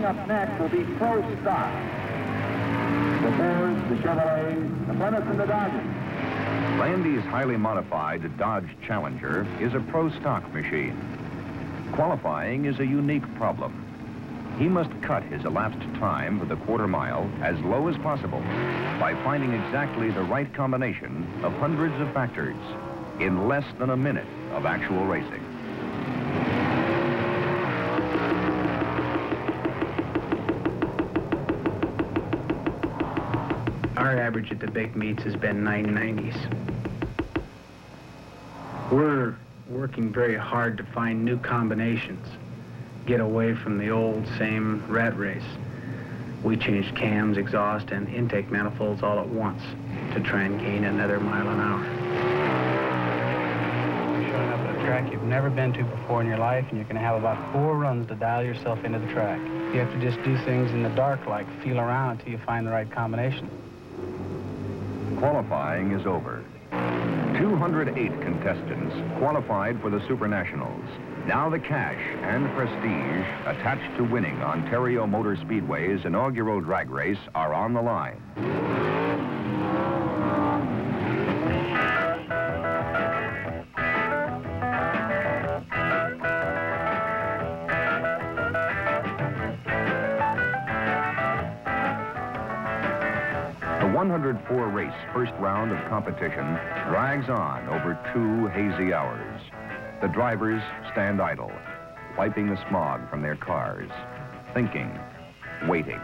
coming up next will be Pro Stock. The Fords, the Chevrolets, the Plymouth, and the Dodges. Landy's highly modified Dodge Challenger is a Pro Stock machine. Qualifying is a unique problem. He must cut his elapsed time for the quarter mile as low as possible by finding exactly the right combination of hundreds of factors in less than a minute of actual racing. Our average at the big meets has been 990s. We're working very hard to find new combinations, get away from the old same rat race. We changed cams, exhaust, and intake manifolds all at once to try and gain another mile an hour. You're showing up at a track you've never been to before in your life, and you're going to have about 4 runs to dial yourself into the track. You have to just do things in the dark, like feel around until you find the right combination. Qualifying is over. 208 contestants qualified for the Super Nationals. Now the cash and prestige attached to winning Ontario Motor Speedway's inaugural drag race are on the line. The 104 race first round of competition drags on over 2 hazy hours. The drivers stand idle, wiping the smog from their cars, thinking, waiting.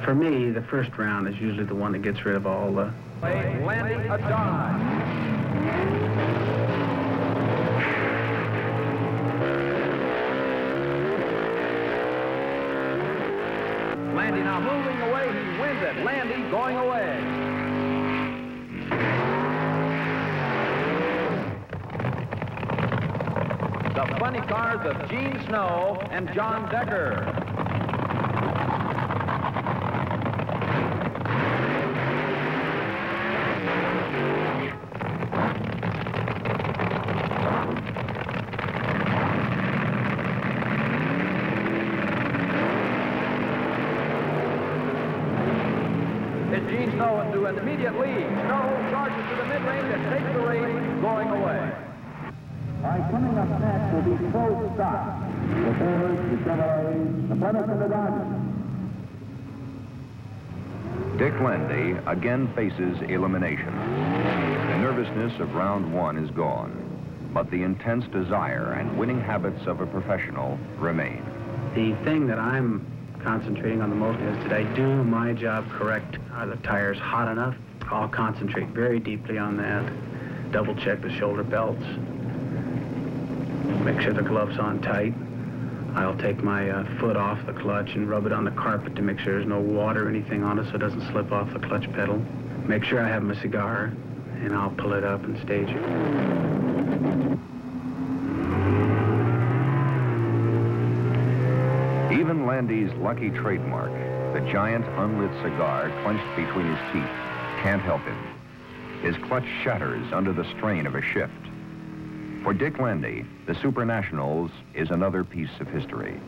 For me, the first round is usually the one that gets rid of all the... Landy a Dodge. Landy now moving away, he wins it. Landy going away. The funny cars of Gene Snow and John Decker. It's Gene Snow into an immediate lead. Snow charges to the mid-range and takes the lead, going away. All right, coming up next will be Pro Stock. The Fords, the Chevrolets, the Plymouth, and the Dodgers. Dick Landy again faces elimination. The nervousness of round 1 is gone, but the intense desire and winning habits of a professional remain. The thing that I'm concentrating on the most is, did I do my job correct? Are the tires hot enough? I'll concentrate very deeply on that. Double check the shoulder belts. Make sure the glove's on tight. I'll take my foot off the clutch and rub it on the carpet to make sure there's no water or anything on it so it doesn't slip off the clutch pedal. Make sure I have my cigar, and I'll pull it up and stage it. Even Landy's lucky trademark, the giant unlit cigar clenched between his teeth, can't help him. His clutch shatters under the strain of a shift. For Dick Landy, the Super Nationals is another piece of history.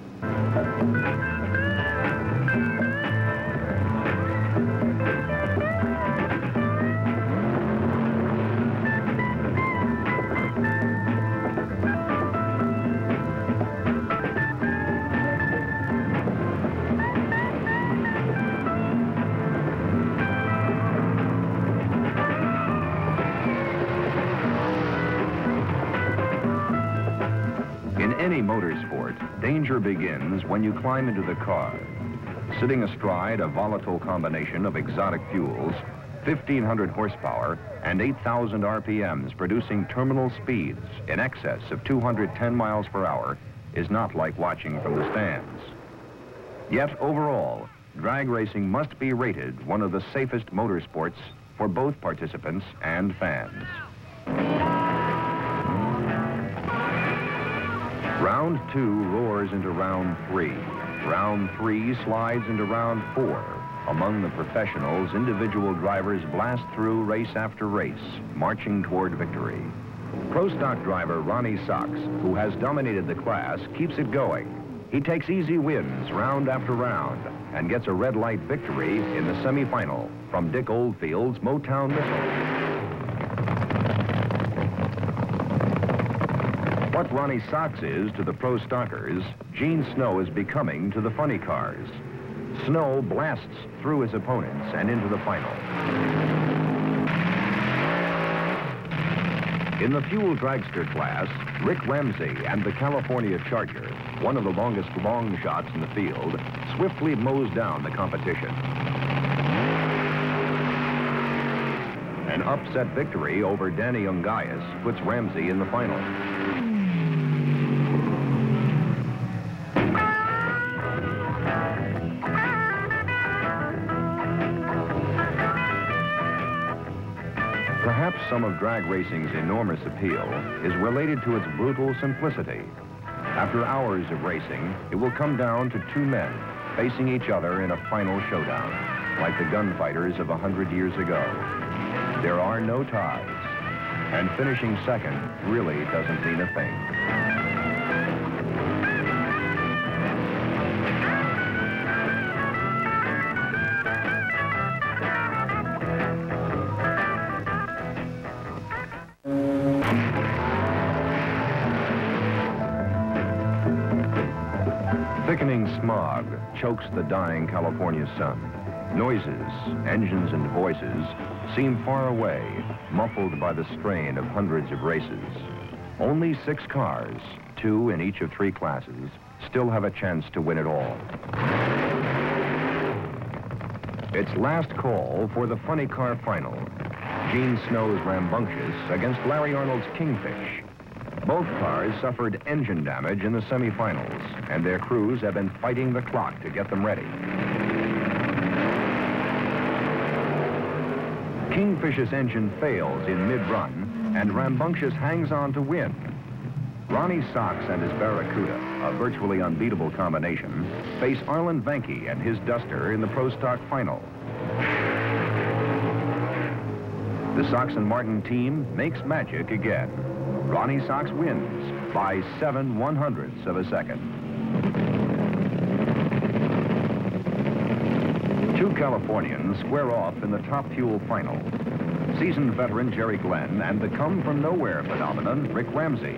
In any motorsport, danger begins when you climb into the car. Sitting astride a volatile combination of exotic fuels, 1,500 horsepower, and 8,000 RPMs producing terminal speeds in excess of 210 miles per hour is not like watching from the stands. Yet overall, drag racing must be rated one of the safest motorsports for both participants and fans. Round 2 roars into round 3. Round 3 slides into round 4. Among the professionals, individual drivers blast through race after race, marching toward victory. Pro Stock driver Ronnie Sachs, who has dominated the class, keeps it going. He takes easy wins round after round and gets a red light victory in the semifinal from Dick Oldfield's Motown Missile. What Ronnie Sachs is to the pro stockers, Gene Snow is becoming to the funny cars. Snow blasts through his opponents and into the final. In the fuel dragster class, Rick Ramsey and the California Charger, one of the longest long shots in the field, swiftly mows down the competition. An upset victory over Danny Ungaius puts Ramsey in the final. Perhaps some of drag racing's enormous appeal is related to its brutal simplicity. After hours of racing, it will come down to two men facing each other in a final showdown, like the gunfighters of 100 years ago. There are no ties, and finishing second really doesn't mean a thing. Thickening smog chokes the dying California sun. Noises, engines and voices seem far away, muffled by the strain of hundreds of races. Only 6 cars, 2 in each of 3 classes, still have a chance to win it all. It's last call for the funny car final. Gene Snow's Rambunctious against Larry Arnold's Kingfish. Both cars suffered engine damage in the semifinals, and their crews have been fighting the clock to get them ready. Kingfish's engine fails in mid-run, and Rambunctious hangs on to win. Ronnie Sachs and his Barracuda, a virtually unbeatable combination, face Arlen Vanke and his Duster in the Pro Stock final. The Sachs and Martin team makes magic again. Ronnie Sachs wins by 7/100ths of a second. 2 Californians square off in the Top Fuel final. Seasoned veteran Jerry Glenn and the come-from-nowhere phenomenon Rick Ramsey.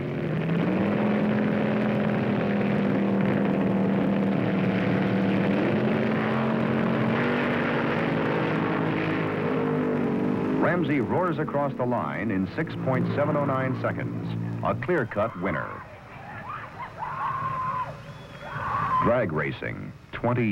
Ramsey roars across the line in 6.709 seconds, a clear-cut winner. Drag racing, 20